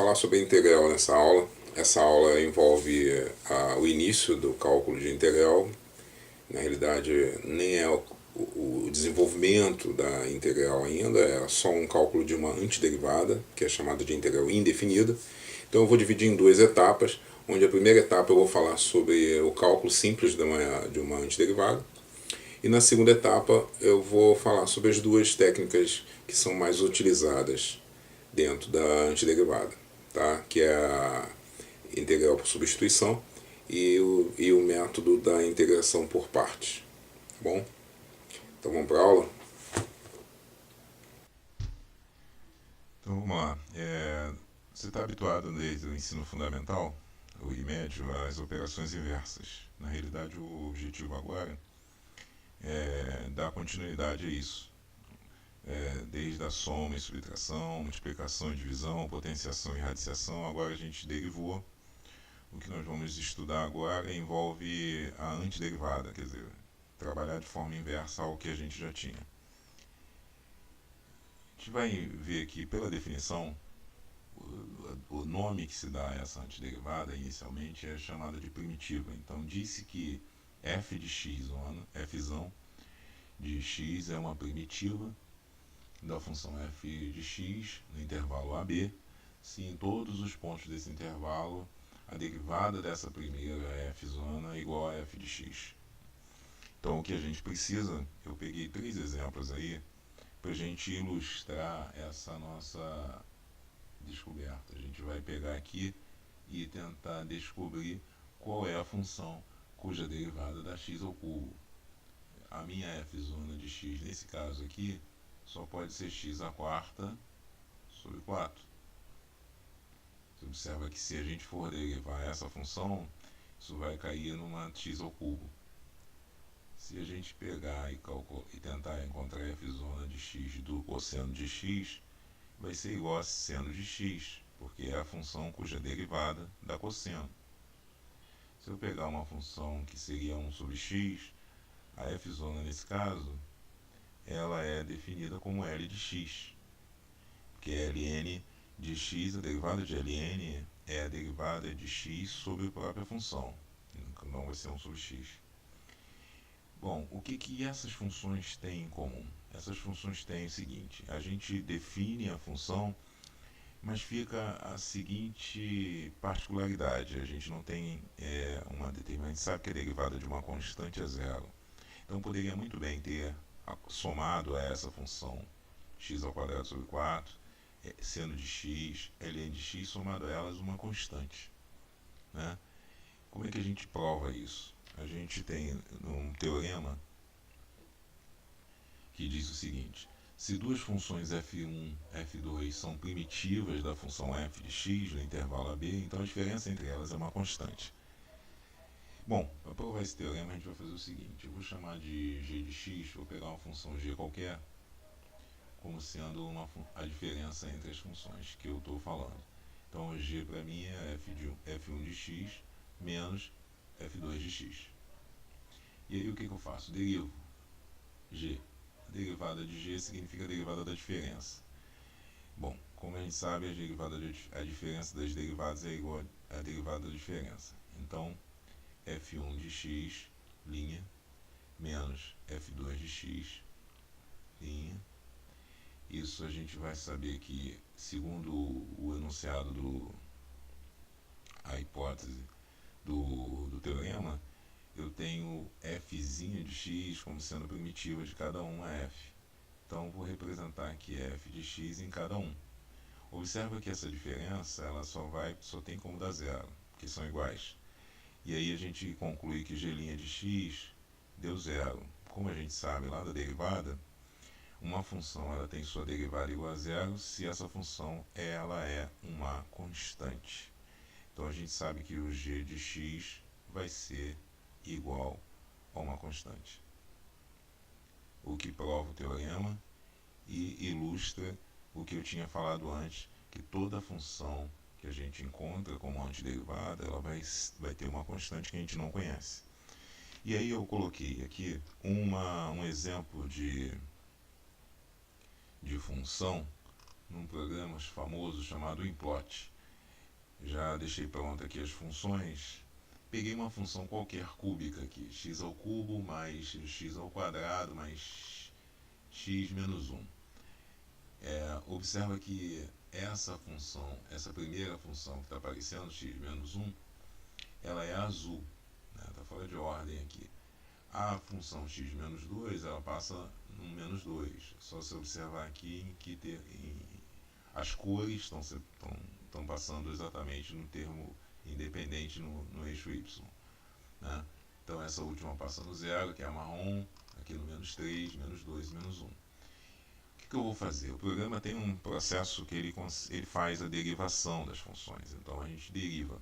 falar sobre integral nessa aula. Essa aula envolve o início do cálculo de integral. Na realidade, nem é o desenvolvimento da integral ainda, é só um cálculo de uma antiderivada, que é chamada de integral indefinida. Então eu vou dividir em duas etapas, onde a primeira etapa eu vou falar sobre o cálculo simples de uma antiderivada, e na segunda etapa eu vou falar sobre as duas técnicas que são mais utilizadas dentro da antiderivada, tá? Que é a integral por substituição e o método da integração por partes. Tá bom? Então vamos para a aula? Então vamos lá. Você está habituado desde o ensino fundamental, o médio, às operações inversas. Na realidade, o objetivo agora é dar continuidade a isso. Desde a soma e subtração, multiplicação e divisão, potenciação e radiciação, agora a gente derivou. O que nós vamos estudar agora envolve a antiderivada, quer dizer, trabalhar de forma inversa ao que a gente já tinha. A gente vai ver aqui pela definição, o nome que se dá a essa antiderivada inicialmente é chamada de primitiva. Então disse que f de x, fzão de x é uma primitiva da função f de x no intervalo AB, se em todos os pontos desse intervalo a derivada dessa primeira f zona é igual a f de x. Então o que a gente precisa, eu peguei 3 exemplos aí para a gente ilustrar essa nossa descoberta. A gente vai pegar aqui e tentar descobrir qual é a função cuja derivada dá x ao cubo. A minha f zona de x nesse caso aqui só pode ser x à quarta sobre 4. Você observa que se a gente for derivar essa função, isso vai cair numa x ao cubo. Se a gente pegar e tentar encontrar a f zona de x do cosseno de x, vai ser igual a seno de x, porque é a função cuja derivada dá cosseno. Se eu pegar uma função que seria 1 sobre x, a f zona nesse caso, ela é definida como L de x, porque Ln de x, a derivada de Ln é a derivada de x sobre a própria função, não vai ser 1 sobre x. Bom, o que essas funções têm em comum? Essas funções têm o seguinte: a gente define a função, mas fica a seguinte particularidade: a gente não tem uma determinada, a gente sabe que a derivada de uma constante é zero. Então poderia muito bem ter somado a essa função x ao quadrado sobre 4, seno de x, ln de x, somado a elas uma constante, né? Como é que a gente prova isso? A gente tem um teorema que diz o seguinte: se duas funções f1 e f2 são primitivas da função f de x no intervalo AB, então a diferença entre elas é uma constante. Bom, para provar esse teorema a gente vai fazer o seguinte: eu vou chamar de g de x, vou pegar uma função g qualquer, como sendo a diferença entre as funções que eu estou falando. Então g para mim é f1 de x menos f2 de x. E aí o que eu faço? Derivo g. A derivada de g significa a derivada da diferença. Bom, como a gente sabe, a diferença das derivadas é igual à derivada da diferença. Então, f1 de x, linha, menos f2 de x, linha. Isso a gente vai saber que, segundo o enunciado a hipótese do teorema, eu tenho fzinha de x como sendo primitiva de cada um a f. Então vou representar aqui f de x em cada um. Observa que essa diferença ela só tem como dar zero, porque são iguais. E aí a gente conclui que g' de x deu zero. Como a gente sabe lá da derivada, uma função ela tem sua derivada igual a zero se essa função ela é uma constante. Então a gente sabe que o g de x vai ser igual a uma constante. O que prova o teorema e ilustra o que eu tinha falado antes, que toda função que a gente encontra como antiderivada, ela vai ter uma constante que a gente não conhece. E aí eu coloquei aqui um exemplo de função num programa famoso chamado Implot. Já deixei pronto aqui as funções. Peguei uma função qualquer cúbica aqui, x ao cubo mais x ao quadrado mais x menos 1. Observa que essa função, essa primeira função que está aparecendo, x menos 1, ela é azul, está fora de ordem aqui. A função x menos 2, ela passa no menos 2. Só se observar aqui as cores estão passando exatamente no termo independente no eixo y. Né? Então essa última passa no zero, que é a marrom, aqui no menos 3, menos 2 e menos 1. O que eu vou fazer? O programa tem um processo que ele faz a derivação das funções. Então a gente deriva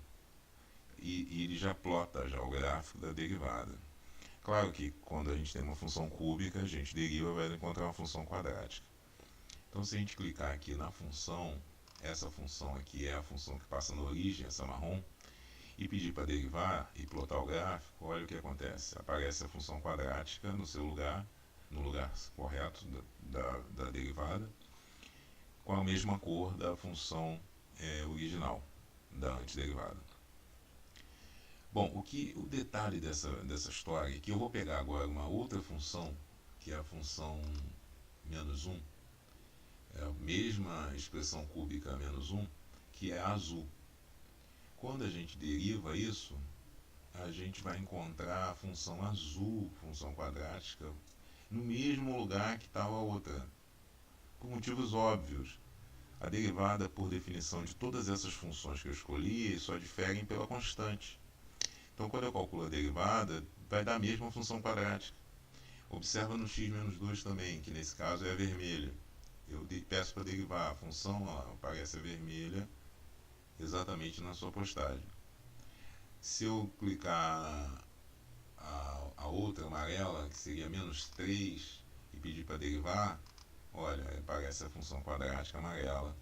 e ele já plota já o gráfico da derivada. Claro que quando a gente tem uma função cúbica, a gente deriva e vai encontrar uma função quadrática. Então se a gente clicar aqui na função, essa função aqui é a função que passa na origem, essa marrom, e pedir para derivar e plotar o gráfico, olha o que acontece. Aparece a função quadrática no seu lugar, no lugar correto da derivada, com a mesma cor da função original, da antiderivada. Bom, o detalhe dessa história é que eu vou pegar agora uma outra função, que é a função menos 1, é a mesma expressão cúbica menos 1, que é azul. Quando a gente deriva isso, a gente vai encontrar a função azul, função quadrática, no mesmo lugar que estava a outra. Por motivos óbvios. A derivada, por definição de todas essas funções que eu escolhi, só diferem pela constante. Então, quando eu calculo a derivada, vai dar a mesma função quadrática. Observa no x menos 2 também, que nesse caso é a vermelha. Eu peço para derivar a função, ela aparece a vermelha, exatamente na sua postagem. Se eu clicar a outra amarela, que seria menos 3, e pedir para derivar, olha, aparece a função quadrática amarela.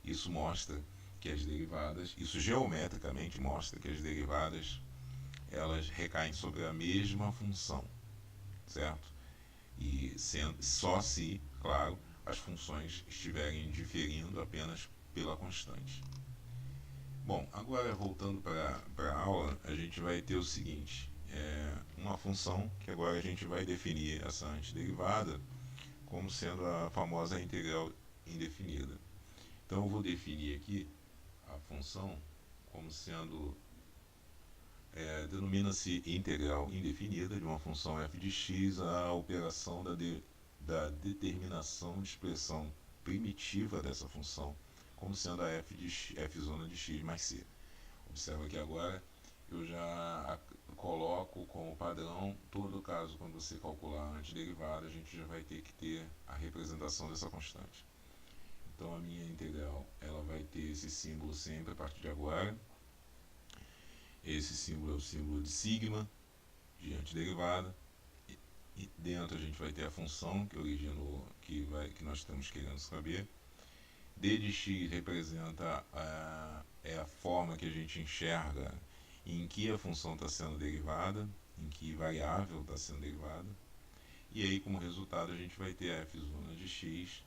Isso mostra que as derivadas, isso geometricamente mostra que as derivadas, elas recaem sobre a mesma função, certo? E só se, claro, as funções estiverem diferindo apenas pela constante. Bom, agora voltando para a aula, a gente vai ter o seguinte, uma função que agora a gente vai definir essa antiderivada como sendo a famosa integral indefinida. Então eu vou definir aqui a função como sendo, denomina-se integral indefinida de uma função f de x, a operação da determinação de expressão primitiva dessa função como sendo a f zona de x mais c. Observa que agora eu já coloco como padrão, todo caso quando você calcular a antiderivada, a gente já vai ter que ter a representação dessa constante. Então a minha integral, ela vai ter esse símbolo sempre a partir de agora. Esse símbolo é o símbolo de sigma, de antiderivada. E dentro a gente vai ter a função que originou, que nós estamos querendo saber. D de x representa a forma que a gente enxerga em que a função está sendo derivada, em que variável está sendo derivada. E aí, como resultado, a gente vai ter f zona de x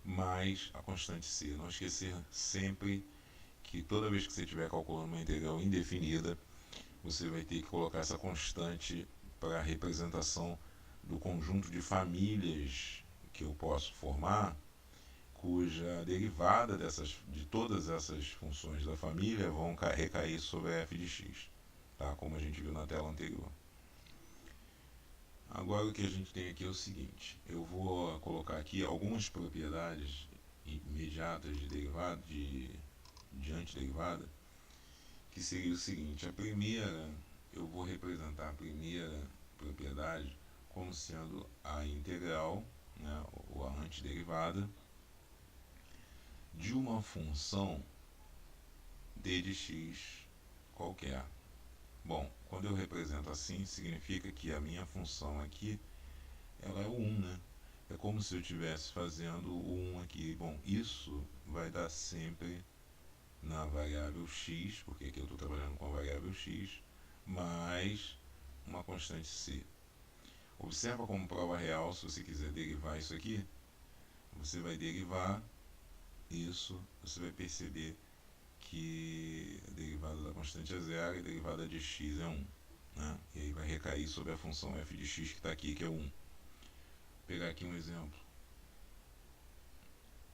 mais a constante c. Não esquecer sempre que toda vez que você estiver calculando uma integral indefinida, você vai ter que colocar essa constante para a representação do conjunto de famílias que eu posso formar, cuja derivada de todas essas funções da família vão recair sobre a f de x, tá? Como a gente viu na tela anterior. Agora o que a gente tem aqui é o seguinte, eu vou colocar aqui algumas propriedades imediatas de derivada, de antiderivada, que seria o seguinte, a primeira, eu vou representar a primeira propriedade como sendo a integral, né, ou a antiderivada, de uma função d de x qualquer. Bom, quando eu represento assim, significa que a minha função aqui, ela é o 1, né? É como se eu estivesse fazendo o 1 aqui. Bom, isso vai dar sempre na variável x, porque aqui eu estou trabalhando com a variável x, mais uma constante c. Observa como prova real, se você quiser derivar isso aqui, você vai derivar isso, você vai perceber que a derivada da constante é zero e a derivada de x é 1. Né? E aí vai recair sobre a função f de x que está aqui, que é 1. Vou pegar aqui um exemplo.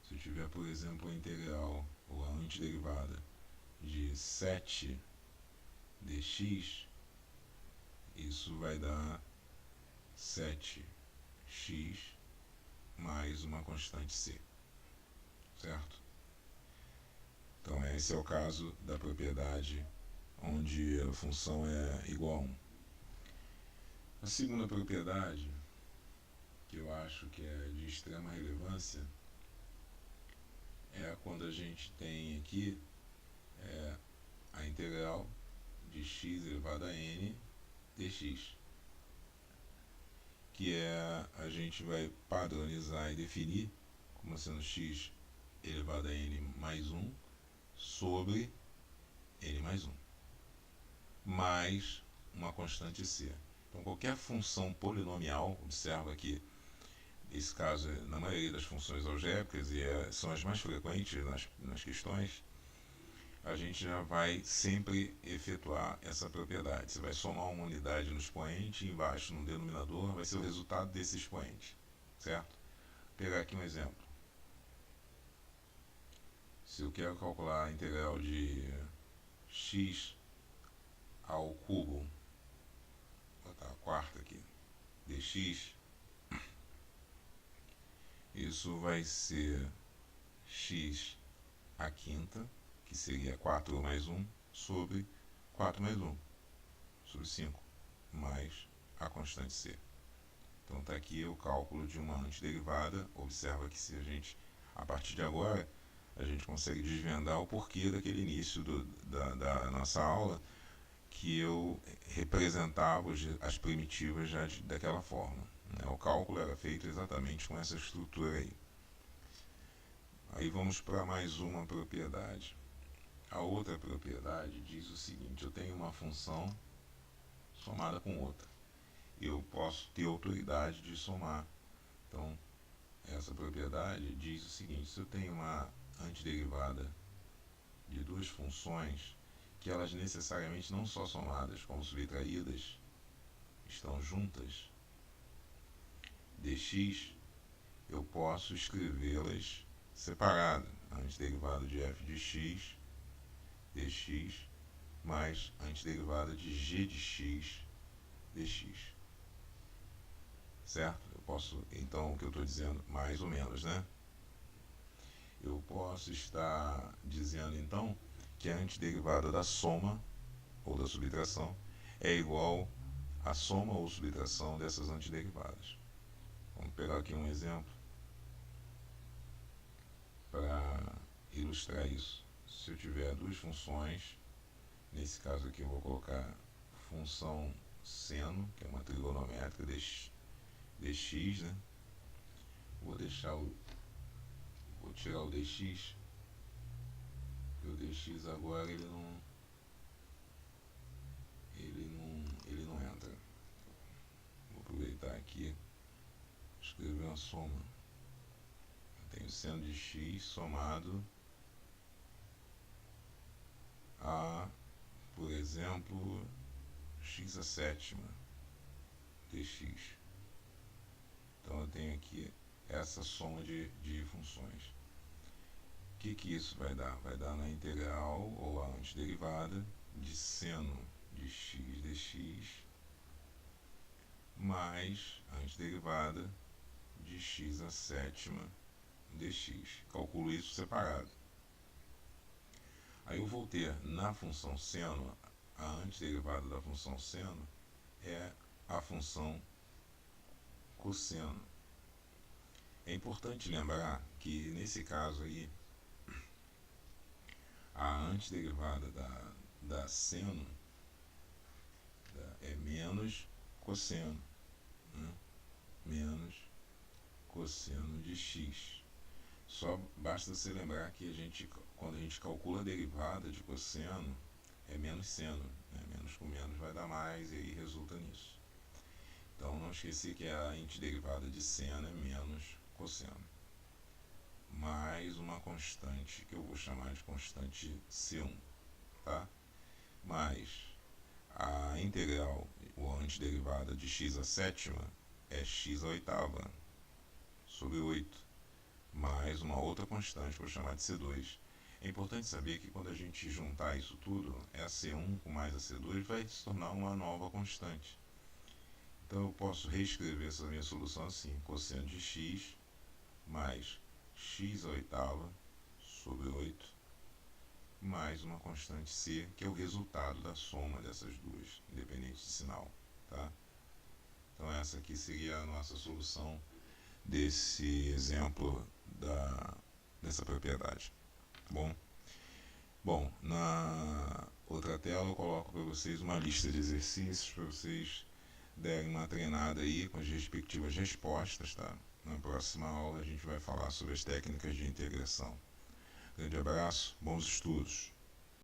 Se eu tiver, por exemplo, a integral ou a antiderivada de 7 dx, isso vai dar 7x mais uma constante c, certo? Então esse é o caso da propriedade onde a função é igual a 1. A segunda propriedade, que eu acho que é de extrema relevância, é quando a gente tem aqui a integral de x elevado a n dx, que a gente vai padronizar e definir como sendo x elevado a n mais 1 sobre n mais 1, mais uma constante c. Então qualquer função polinomial, observa que nesse caso, na maioria das funções algébricas, e são as mais frequentes nas questões, a gente já vai sempre efetuar essa propriedade. Você vai somar uma unidade no expoente e embaixo no denominador vai ser o resultado desse expoente, certo? Vou pegar aqui um exemplo. Se eu quero calcular a integral de x ao cubo, vou botar a quarta aqui, dx, isso vai ser x à quinta, que seria 4 mais 1, sobre 4 mais 1, sobre 5, mais a constante c. Então está aqui o cálculo de uma antiderivada. Observa que se a gente, a partir de agora, a gente consegue desvendar o porquê daquele início da nossa aula, que eu representava as primitivas já daquela forma. Né? O cálculo era feito exatamente com essa estrutura aí. Aí vamos para mais uma propriedade. A outra propriedade diz o seguinte: eu tenho uma função somada com outra. Eu posso ter autoridade de somar. Então, essa propriedade diz o seguinte: se eu tenho uma antiderivada de duas funções, que elas necessariamente não só somadas, como subtraídas, estão juntas, dx, eu posso escrevê-las separadas. A antiderivada de f de x, dx, mais a antiderivada de g de x, dx. Certo? Eu posso, então, o que eu estou dizendo, mais ou menos, né? Eu posso estar dizendo, então, que a antiderivada da soma, ou da subtração, é igual à soma ou subtração dessas antiderivadas. Vamos pegar aqui um exemplo para ilustrar isso. Se eu tiver duas funções, nesse caso aqui eu vou colocar função seno, que é uma trigonométrica dx, né? Vou tirar o dx, porque o dx agora ele não entra. Vou aproveitar aqui, escrever uma soma. Eu tenho seno de x somado a, por exemplo, x à sétima dx. Então eu tenho aqui essa soma de funções. O que isso vai dar? Vai dar na integral ou a antiderivada de seno de x dx mais a antiderivada de x à sétima dx. Calculo isso separado. Aí eu vou ter na função seno, a antiderivada da função seno é a função cosseno. É importante lembrar que nesse caso aí, a antiderivada da seno é menos cosseno, né? Menos cosseno de x. Só basta você lembrar que quando a gente calcula a derivada de cosseno, é menos seno, né? Menos com menos vai dar mais, e aí resulta nisso. Então não esquecer que a antiderivada de seno é menos cosseno. mais uma constante que eu vou chamar de constante C1, tá? Mais a integral ou antiderivada de x à sétima é x à oitava sobre 8, mais uma outra constante que eu vou chamar de C2. É importante saber que quando a gente juntar isso tudo, a C1 com mais a C2 vai se tornar uma nova constante. Então eu posso reescrever essa minha solução assim: cosseno de x mais x à oitava sobre 8 mais uma constante C, que é o resultado da soma dessas duas, independente de sinal, tá? Então essa aqui seria a nossa solução desse exemplo dessa propriedade, tá bom? Bom, na outra tela eu coloco para vocês uma lista de exercícios para vocês derem uma treinada aí com as respectivas respostas, tá? Na próxima aula a gente vai falar sobre as técnicas de integração. Grande abraço, bons estudos!